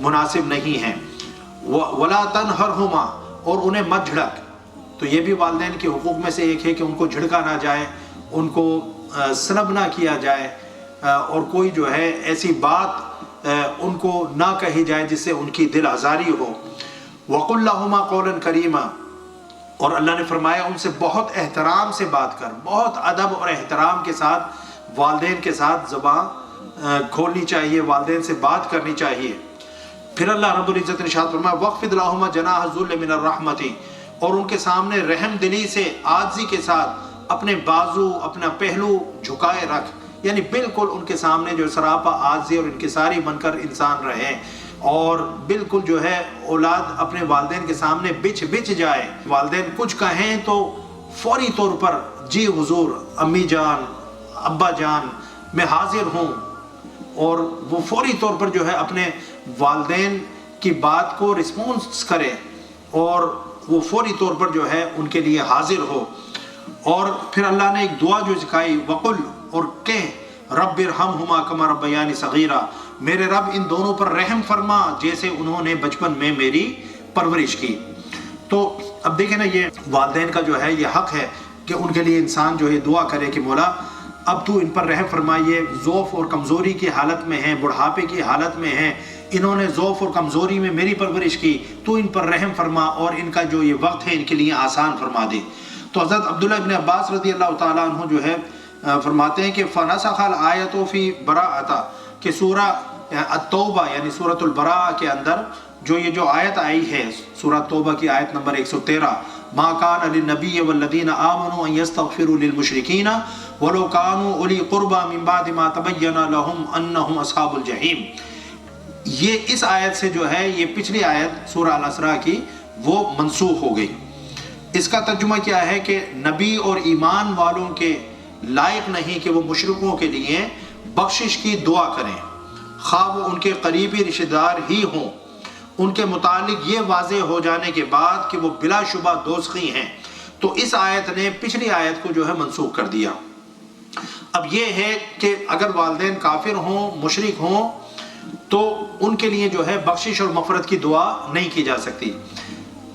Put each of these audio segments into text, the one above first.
مناسب نہیں ہیں۔ وَلَا تَنْهَرْهُمَا، اور انہیں مت جھڑک۔ تو یہ بھی والدین کے حقوق میں سے ایک ہے کہ ان کو جھڑکا نہ جائے، ان کو سلب نہ کیا جائے، اور کوئی جو ہے ایسی بات ان کو نہ کہی جائے جس سے ان کی دل آزاری ہو۔ وَقُلْ لَهُمَا قَوْلًا كَرِيمًا، اور اللہ نے فرمایا ان سے بہت احترام سے بات کر، بہت ادب اور احترام کے ساتھ والدین کے ساتھ زبان کھولنی چاہیے، والدین سے بات کرنی چاہیے۔ پھر اللہ رب العزت نے ارشاد فرمایا وَاخْفِضْ لَهُمَا جَنَاحَ الذُّلِّ مِنَ الرَّحْمَةِ، اور ان کے سامنے رحم دلی سے، عاجزی کے ساتھ اپنے بازو، اپنا پہلو جھکائے رکھ، یعنی بالکل ان کے سامنے جو سراپا عاجزی اور انکساری بن کر انسان رہے، اور بالکل جو ہے اولاد اپنے والدین کے سامنے بچ جائے۔ والدین کچھ کہیں تو فوری طور پر جی حضور، امی جان، ابا جان، میں حاضر ہوں، اور وہ فوری طور پر جو ہے اپنے والدین کی بات کو رسپونس کرے، اور وہ فوری طور پر جو ہے ان کے لیے حاضر ہو۔ اور پھر اللہ نے ایک دعا جو سکھائی، وقل، اور کہہ رب ارحمہما کما ربیانی صغیرا، میرے رب ان دونوں پر رحم فرما جیسے انہوں نے بچپن میں میری پرورش کی۔ تو اب دیکھیں نا، یہ والدین کا جو ہے یہ حق ہے کہ ان کے لیے انسان جو ہے دعا کرے کہ مولا اب تو ان پر رحم فرمائیے، ضعف اور کمزوری کی حالت میں ہیں، بڑھاپے کی حالت میں ہیں، انہوں نے ضعف اور کمزوری میں میری پرورش کی، تو ان پر رحم فرما اور ان کا جو یہ وقت ہے ان کے لیے آسان فرما دے۔ تو حضرت عبداللہ ابن عباس رضی اللہ تعالیٰ عنہ جو ہے فرماتے ہیں کہ فَنَسَخَ الْآيَةُ فِي بَرَاءَةَ، کہ سورہ التوبہ یعنی سورۃ البراء کے اندر جو آیت آئی ہے، سورۃ توبہ کی آیت نمبر 113، مَا كَانَ لِلنَّبِيِّ وَالَّذِينَ آمَنُوا أَن يَسْتَغْفِرُوا لِلْمُشْرِكِينَ وَلَوْ كَانُوا أُولِي قُرْبَىٰ مِن بَعْدِ مَا تَبَيَّنَ لَهُمْ أَنَّهُمْ أَصْحَابُ الْجَحِيمِ۔ یہ اس آیت سے جو ہے یہ پچھلی آیت سورہ الاسراء کی وہ منسوخ ہو گئی۔ اس کا ترجمہ کیا ہے کہ نبی اور ایمان والوں کے لائق نہیں کہ وہ مشرکوں کے لیے بخشش کی دعا کریں، خواہ وہ ان کے قریبی رشتہ دار ہی ہوں، ان کے متعلق یہ واضح ہو جانے کے بعد کہ وہ بلا شبہ دوزخی ہیں۔ تو اس آیت نے پچھلی آیت کو جو ہے منسوخ کر دیا۔ اب یہ ہے کہ اگر والدین کافر ہوں، مشرک ہوں، تو ان کے لیے جو ہے بخشش اور مغفرت کی دعا نہیں کی جا سکتی۔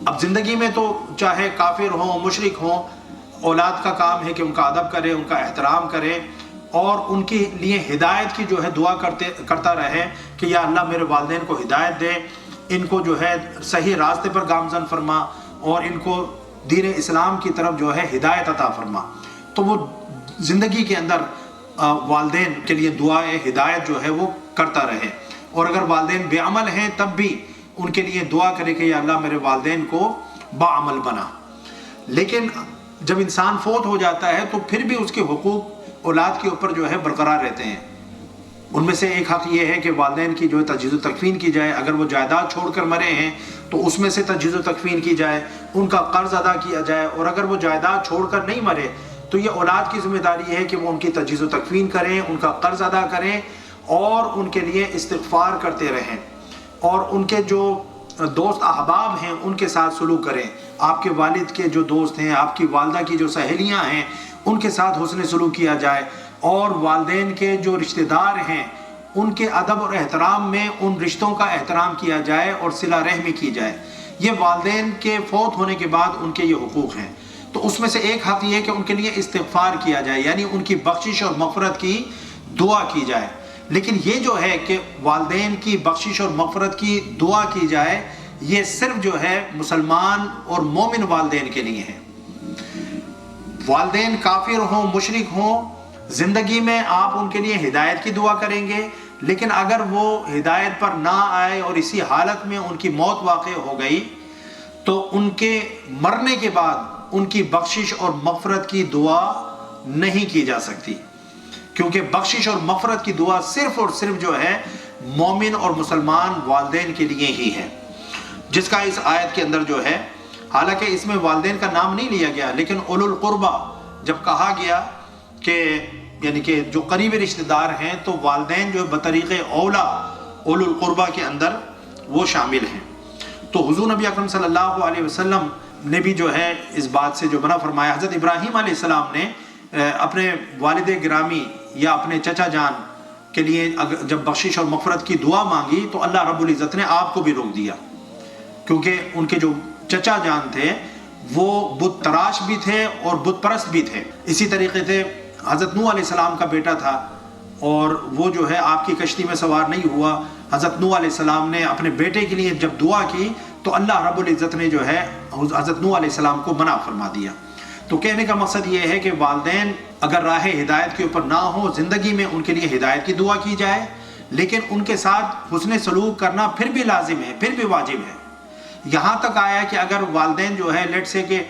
اب زندگی میں تو چاہے کافر ہوں، مشرک ہوں، اولاد کا کام ہے کہ ان کا ادب کرے، ان کا احترام کرے، اور ان کے لیے ہدایت کی جو ہے دعا کرتا رہے کہ یا اللہ میرے والدین کو ہدایت دے، ان کو جو ہے صحیح راستے پر گامزن فرما، اور ان کو دین اسلام کی طرف جو ہے ہدایت عطا فرما۔ تو وہ زندگی کے اندر والدین کے لیے دعائے ہدایت جو ہے وہ کرتا رہے، اور اگر والدین بے عمل ہیں تب بھی ان کے لیے دعا کرے کہ یا اللہ میرے والدین کو باعمل بنا۔ لیکن جب انسان فوت ہو جاتا ہے تو پھر بھی اس کے حقوق اولاد کے اوپر جو ہے برقرار رہتے ہیں۔ ان میں سے ایک حق یہ ہے کہ والدین کی جو ہے تجہیز و تکفین کی جائے، اگر وہ جائیداد چھوڑ کر مرے ہیں تو اس میں سے تجہیز و تکفین کی جائے، ان کا قرض ادا کیا جائے، اور اگر وہ جائیداد چھوڑ کر نہیں مرے تو یہ اولاد کی ذمہ داری ہے کہ وہ ان کی تجہیز و تکفین کریں، ان کا قرض ادا کریں، اور ان کے لیے استغفار کرتے رہیں، اور ان کے جو دوست احباب ہیں ان کے ساتھ سلوک کریں۔ آپ کے والد کے جو دوست ہیں، آپ کی والدہ کی جو سہیلیاں ہیں، ان کے ساتھ حسن سلوک کیا جائے، اور والدین کے جو رشتہ دار ہیں ان کے ادب اور احترام میں ان رشتوں کا احترام کیا جائے اور صلہ رحمی کی جائے۔ یہ والدین کے فوت ہونے کے بعد ان کے یہ حقوق ہیں۔ تو اس میں سے ایک حق یہ ہے کہ ان کے لیے استغفار کیا جائے، یعنی ان کی بخشش اور مغفرت کی دعا کی جائے۔ لیکن یہ جو ہے کہ والدین کی بخشش اور مغفرت کی دعا کی جائے، یہ صرف جو ہے مسلمان اور مومن والدین کے لیے ہے۔ والدین کافر ہوں، مشرک ہوں، زندگی میں آپ ان کے لیے ہدایت کی دعا کریں گے، لیکن اگر وہ ہدایت پر نہ آئے اور اسی حالت میں ان کی موت واقع ہو گئی تو ان کے مرنے کے بعد ان کی بخشش اور مغفرت کی دعا نہیں کی جا سکتی، کیونکہ بخشش اور مغفرت کی دعا صرف اور صرف جو ہے مومن اور مسلمان والدین کے لیے ہی ہے، جس کا اس آیت کے اندر جو ہے، حالانکہ اس میں والدین کا نام نہیں لیا گیا، لیکن اولو القربہ جب کہا گیا کہ یعنی کہ جو قریبی رشتہ دار ہیں، تو والدین جو بطریق اولا اولو القربہ کے اندر وہ شامل ہیں۔ تو حضور نبی اکرم صلی اللہ علیہ وسلم نے بھی جو ہے اس بات سے جو منع فرمایا۔ حضرت ابراہیم علیہ السلام نے اپنے والد گرامی یا اپنے چچا جان کے لیے جب بخشش اور مغفرت کی دعا مانگی تو اللہ رب العزت نے آپ کو بھی روک دیا، کیونکہ ان کے جو چچا جان تھے وہ بت تراش بھی تھے اور بت پرست بھی تھے۔ اسی طریقے سے حضرت نوح علیہ السلام کا بیٹا تھا، اور وہ جو ہے آپ کی کشتی میں سوار نہیں ہوا۔ حضرت نوح علیہ السلام نے اپنے بیٹے کے لیے جب دعا کی تو اللہ رب العزت نے جو ہے حضرت نوح علیہ السلام کو منع فرما دیا۔ تو کہنے کا مقصد یہ ہے کہ والدین اگر راہ ہدایت کے اوپر نہ ہو، زندگی میں ان کے لیے ہدایت کی دعا کی جائے، لیکن ان کے ساتھ حسن سلوک کرنا پھر بھی لازم ہے، پھر بھی واجب ہے۔ یہاں تک آیا کہ اگر والدین جو ہے لیٹ سے کہ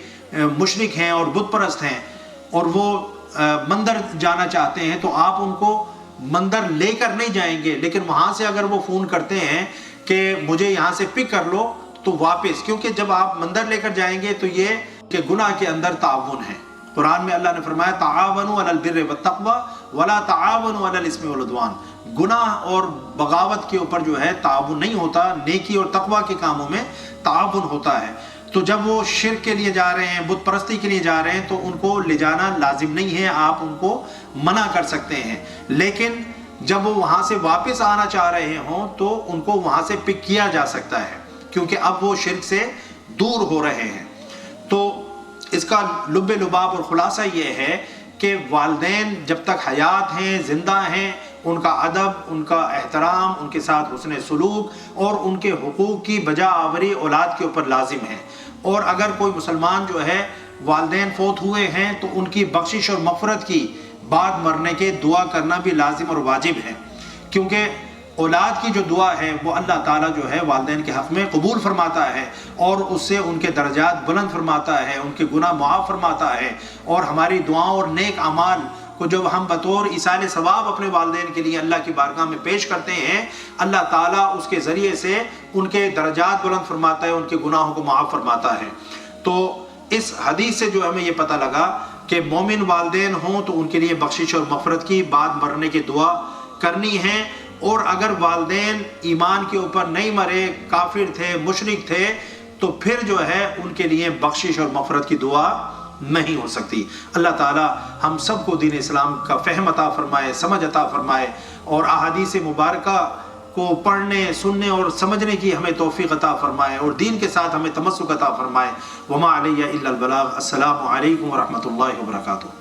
مشرک ہیں اور بت پرست ہیں اور وہ مندر جانا چاہتے ہیں تو آپ ان کو مندر لے کر نہیں جائیں گے، لیکن وہاں سے اگر وہ فون کرتے ہیں کہ مجھے یہاں سے پک کر لو تو واپس، کیونکہ جب آپ مندر لے کر جائیں گے تو یہ کہ گناہ کے اندر تعاون ہے۔ قرآن میں اللہ نے فرمایا تعاونوا علی البر والتقوی ولا تعاونوا علی الاثم والعدوان، گناہ اور بغاوت کے اوپر جو ہے تعاون نہیں ہوتا، نیکی اور تقوی کے کاموں میں تعاون ہوتا ہے۔ تو جب وہ شرک کے لیے جا رہے ہیں، بت پرستی کے لیے جا رہے ہیں تو ان کو لے جانا لازم نہیں ہے، آپ ان کو منع کر سکتے ہیں، لیکن جب وہ وہاں سے واپس آنا چاہ رہے ہوں تو ان کو وہاں سے پک کیا جا سکتا ہے، کیونکہ اب وہ شرک سے دور ہو رہے ہیں۔ تو اس کا لب لباب اور خلاصہ یہ ہے کہ والدین جب تک حیات ہیں، زندہ ہیں، ان کا ادب، ان کا احترام، ان کے ساتھ حسن سلوک اور ان کے حقوق کی بجا آوری اولاد کے اوپر لازم ہے۔ اور اگر کوئی مسلمان جو ہے والدین فوت ہوئے ہیں تو ان کی بخشش اور مغفرت کی بعد مرنے کے دعا کرنا بھی لازم اور واجب ہے، کیونکہ اولاد کی جو دعا ہے وہ اللہ تعالیٰ جو ہے والدین کے حق میں قبول فرماتا ہے اور اس سے ان کے درجات بلند فرماتا ہے، ان کے گناہ معاف فرماتا ہے، اور ہماری دعاؤں اور نیک اعمال کو جب ہم بطور ایصال ثواب اپنے والدین کے لیے اللہ کی بارگاہ میں پیش کرتے ہیں، اللہ تعالیٰ اس کے ذریعے سے ان کے درجات بلند فرماتا ہے، ان کے گناہوں کو معاف فرماتا ہے۔ تو اس حدیث سے جو ہمیں یہ پتہ لگا کہ مومن والدین ہوں تو ان کے لیے بخشش اور مغفرت کی بعد مرنے کی دعا کرنی ہے، اور اگر والدین ایمان کے اوپر نہیں مرے، کافر تھے، مشرک تھے، تو پھر جو ہے ان کے لیے بخشش اور مغفرت کی دعا نہیں ہو سکتی۔ اللہ تعالی ہم سب کو دین اسلام کا فہم عطا فرمائے، سمجھ عطا فرمائے، اور احادیث مبارکہ کو پڑھنے، سننے اور سمجھنے کی ہمیں توفیق عطا فرمائے، اور دین کے ساتھ ہمیں تمسک عطا فرمائے۔ وما علیہ الا البلاغ۔ السلام علیکم ورحمۃ اللہ وبرکاتہ۔